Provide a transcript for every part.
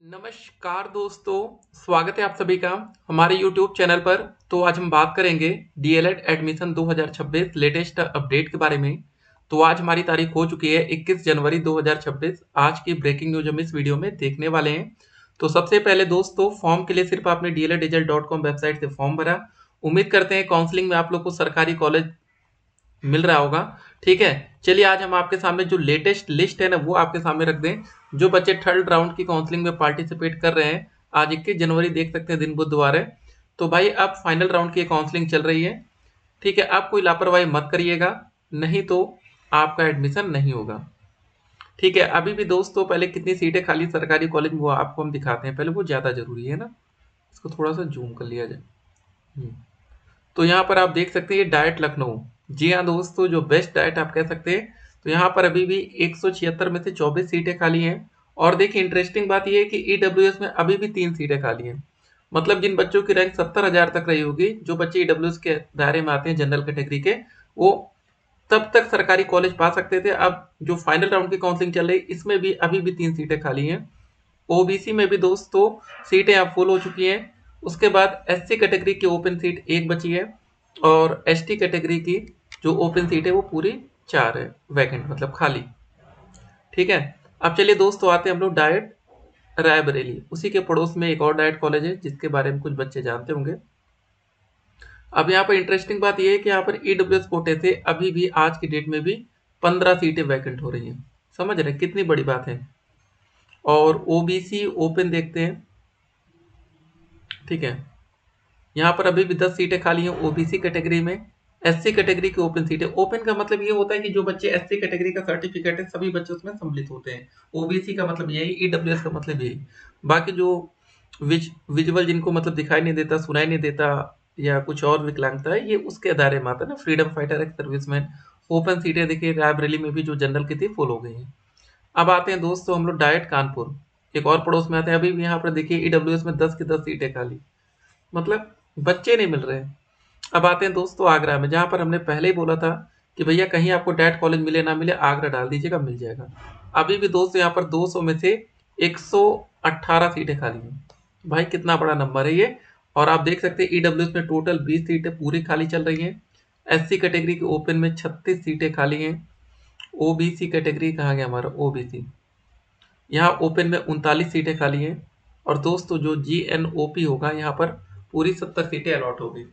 नमस्कार दोस्तों, स्वागत है आप सभी का हमारे YouTube चैनल पर। तो आज हम बात करेंगे डीएलएड एडमिशन 2026 लेटेस्ट अपडेट के बारे में। तो आज हमारी तारीख हो चुकी है 21 जनवरी 2026। आज की ब्रेकिंग न्यूज हम इस वीडियो में देखने वाले हैं। तो सबसे पहले दोस्तों, फॉर्म के लिए सिर्फ आपने dledresult.com वेबसाइट से फॉर्म भरा। उम्मीद करते हैं काउंसलिंग में आप लोग को सरकारी कॉलेज मिल रहा होगा। ठीक है, चलिए आज हम आपके सामने जो लेटेस्ट लिस्ट है ना वो आपके सामने रख दें। जो बच्चे थर्ड राउंड की काउंसलिंग में पार्टिसिपेट कर रहे हैं, आज 21 जनवरी देख सकते हैं, दिन बुधवार है। तो भाई अब फाइनल राउंड की काउंसलिंग चल रही है। ठीक है, आप कोई लापरवाही मत करिएगा, नहीं तो आपका एडमिशन नहीं होगा। ठीक है, अभी भी दोस्तों पहले कितनी सीटें खाली सरकारी कॉलेज में वो आपको हम दिखाते हैं, पहले वो ज़्यादा जरूरी है ना। इसको थोड़ा सा जूम कर लिया जाए। तो यहाँ पर आप देख सकते हैं डाइट लखनऊ। जी हाँ दोस्तों, जो बेस्ट डाइट आप कह सकते हैं। तो यहाँ पर अभी भी 176 में से 24 सीटें खाली हैं। और देखिए इंटरेस्टिंग बात यह है कि ईडब्ल्यूएस में अभी भी 3 सीटें खाली हैं। मतलब जिन बच्चों की रैंक 70,000 तक रही होगी, जो बच्चे ईडब्ल्यूएस के दायरे में आते हैं जनरल कैटेगरी के, वो तब तक सरकारी कॉलेज पा सकते थे। अब जो फाइनल राउंड की काउंसलिंग चल रही है, इसमें भी अभी भी 3 सीटें खाली हैं। ओबीसी में भी दोस्तों सीटें अब फुल हो चुकी हैं। उसके बाद एससी कैटेगरी की ओपन सीट 1 बची है, और एसटी कैटेगरी की जो ओपन सीट है वो पूरी 4 है, वैकेंट मतलब खाली। ठीक है, अब चलिए दोस्तों आते हैं हम लोग डाइट रायबरेली। उसी के पड़ोस में एक और डाइट कॉलेज है जिसके बारे में कुछ बच्चे जानते होंगे। अब यहाँ पर इंटरेस्टिंग बात यह है कि यहाँ पर ईडब्ल्यूएस कोटे से अभी भी आज की डेट में भी 15 सीटें वैकेंट हो रही हैं। समझ रहे हैं कितनी बड़ी बात है। और ओबीसी ओपन देखते हैं। ठीक है, यहाँ पर अभी भी 10 सीटें खाली हैं ओबीसी कैटेगरी में। एससी कैटेगरी की ओपन सीटें। ओपन का मतलब ये होता है कि जो बच्चे एससी कैटेगरी का सर्टिफिकेट है सभी बच्चे उसमें सम्मिलित होते हैं। ओबीसी का मतलब यही, ईडब्ल्यूएस का मतलब यही। बाकी जो विजुअल जिनको मतलब दिखाई नहीं देता, सुनाई नहीं देता, या कुछ और विकलांगता है, ये उसके दायरे में आता है ना। Freedom fighter, ex serviceman. Open सीटें देखिए रायबरेली में भी जो जनरल की थी फुल हो गई हैं। अब आते हैं दोस्तों हम लोग डाइट कानपुर, एक और पड़ोस में आते हैं। अभी भी यहाँ पर देखिए ईडब्ल्यूएस में 10 की 10 सीटें खाली, मतलब बच्चे नहीं मिल रहे हैं। अब आते हैं दोस्तों आगरा में, जहाँ पर हमने पहले ही बोला था कि भैया कहीं आपको डाइट कॉलेज मिले ना मिले, आगरा डाल दीजिएगा, मिल जाएगा। अभी भी दोस्तों यहाँ पर 200 में से 118 सीटें खाली हैं। भाई कितना बड़ा नंबर है ये। और आप देख सकते हैं ईडब्ल्यूएस में टोटल 20 सीटें पूरी खाली चल रही हैं। एससी कैटेगरी के ओपन में 36 सीटें खाली हैं। ओबीसी कैटेगरी कहाँ गया हमारा ओबीसी, यहाँ ओपन में 39 सीटें खाली हैं। और दोस्तों जो जीएनओपी होगा, यहाँ पर पूरी 70 सीटें अलॉट हो गई।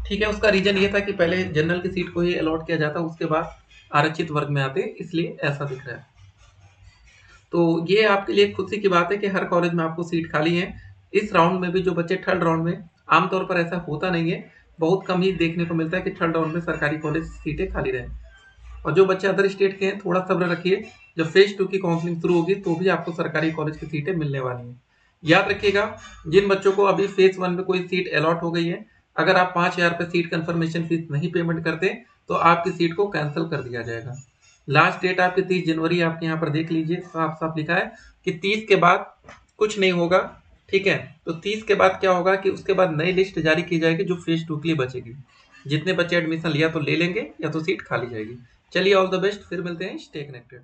ठीक है, उसका रीजन ये था कि पहले जनरल की सीट को ही अलॉट किया जाता, उसके बाद आरक्षित वर्ग में आते, इसलिए ऐसा दिख रहा है। तो ये आपके लिए खुशी की बात है कि हर कॉलेज में आपको सीट खाली है। इस राउंड में भी जो बच्चे थर्ड राउंड में, आमतौर पर ऐसा होता नहीं है, बहुत कम ही देखने को मिलता है कि थर्ड राउंड में सरकारी कॉलेज सीटें खाली रहे। और जो बच्चे अदर स्टेट के हैं, थोड़ा सब्र रखिए, जब फेज 2 की काउंसलिंग शुरू होगी तो भी आपको सरकारी कॉलेज की सीटें मिलने वाली हैं। याद रखिएगा, जिन बच्चों को अभी फेज 1 में कोई सीट अलॉट हो गई है, अगर आप 5,000 रुपये सीट कंफर्मेशन फीस नहीं पेमेंट करते तो आपकी सीट को कैंसिल कर दिया जाएगा। लास्ट डेट आपकी 30 जनवरी, आपके यहाँ पर देख लीजिए, साफ साफ लिखा है कि 30 के बाद कुछ नहीं होगा। ठीक है, तो 30 के बाद क्या होगा कि उसके बाद नई लिस्ट जारी की जाएगी जो फेज 2 के लिए बचेगी। जितने बच्चे एडमिशन लिया तो ले लेंगे, या तो सीट खाली जाएगी। चलिए ऑल द बेस्ट, फिर मिलते हैं, स्टे कनेक्टेड।